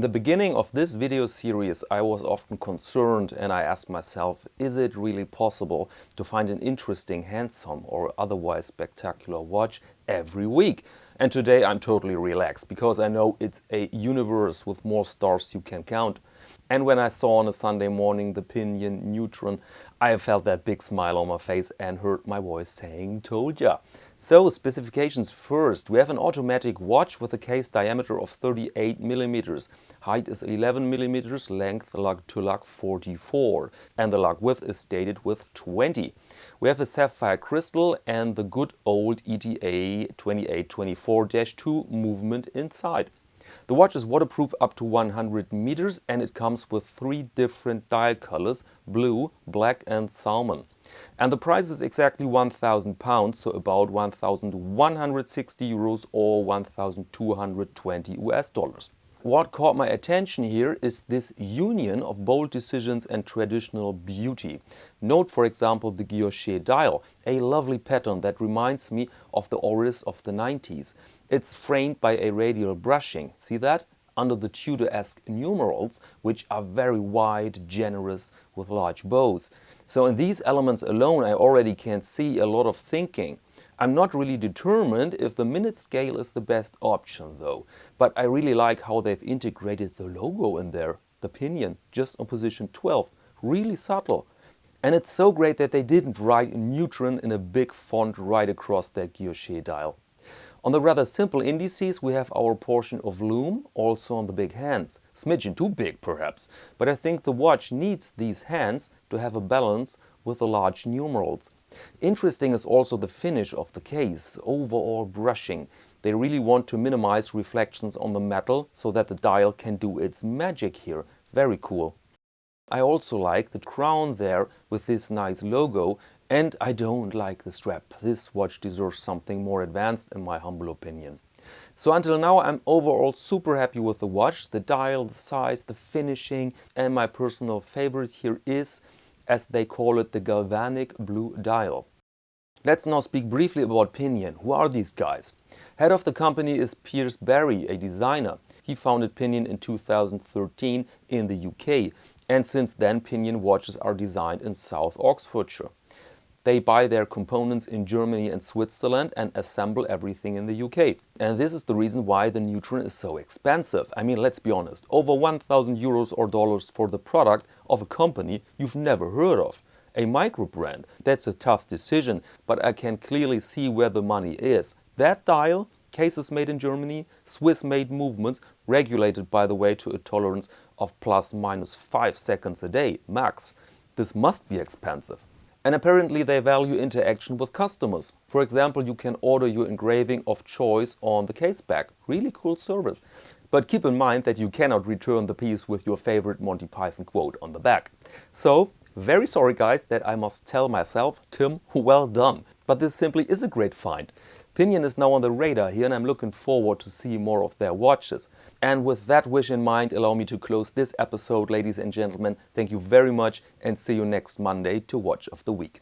the beginning of this video series, I was often concerned and I asked myself, is it really possible to find an interesting, handsome or otherwise spectacular watch every week? And today I'm totally relaxed because I know it's a universe with more stars you can count. And when I saw on a Sunday morning the Pinion Neutron, I felt that big smile on my face and heard my voice saying, "Told ya." So, specifications first. We have an automatic watch with a case diameter of 38 millimeters. Height is 11 millimeters, length lug to lug 44. And the lug width is stated with 20. We have a sapphire crystal and the good old ETA 2824-2 movement inside. The watch is waterproof up to 100 meters and it comes with 3 different dial colors, blue, black and salmon. And the price is exactly £1,000, so about 1,160 euros or 1,220 US dollars. What caught my attention here is this union of bold decisions and traditional beauty. Note, for example, the Guilloché dial, a lovely pattern that reminds me of the Oris of the 90s. It's framed by a radial brushing, see that? Under the Tudor-esque numerals, which are very wide, generous, with large bows. So in these elements alone I already can see a lot of thinking. I'm not really determined if the minute scale is the best option though, but I really like how they've integrated the logo in there, the pinion, just on position 12, really subtle. And it's so great that they didn't write Neutron in a big font right across their Guilloché dial. On the rather simple indices we have our portion of lume, also on the big hands. Smidgen too big perhaps, but I think the watch needs these hands to have a balance with the large numerals. Interesting is also the finish of the case, overall brushing. They really want to minimize reflections on the metal so that the dial can do its magic here. Very cool. I also like the crown there with this nice logo, and I don't like the strap. This watch deserves something more advanced in my humble opinion. So until now I'm overall super happy with the watch, the dial, the size, the finishing, and my personal favorite here is, as they call it, the galvanic blue dial. Let's now speak briefly about Pinion. Who are these guys? Head of the company is Piers Barry, a designer. He founded Pinion in 2013 in the UK, and since then Pinion watches are designed in South Oxfordshire. They buy their components in Germany and Switzerland and assemble everything in the UK. And this is the reason why the Neutron is so expensive. I mean, let's be honest, over 1,000 euros or dollars for the product of a company you've never heard of. A micro brand. That's a tough decision, but I can clearly see where the money is. That dial, cases made in Germany, Swiss-made movements, regulated by the way to a tolerance of ±5 seconds a day, max. This must be expensive. And apparently they value interaction with customers. For example, you can order your engraving of choice on the Caseback. Really cool service. But keep in mind that you cannot return the piece with your favorite Monty Python quote on the back. So, very sorry guys that I must tell myself, Tim, well done. But this simply is a great find. Pinion is now on the radar here and I'm looking forward to see more of their watches. And with that wish in mind, allow me to close this episode, ladies and gentlemen. Thank you very much and see you next Monday to Watch of the Week.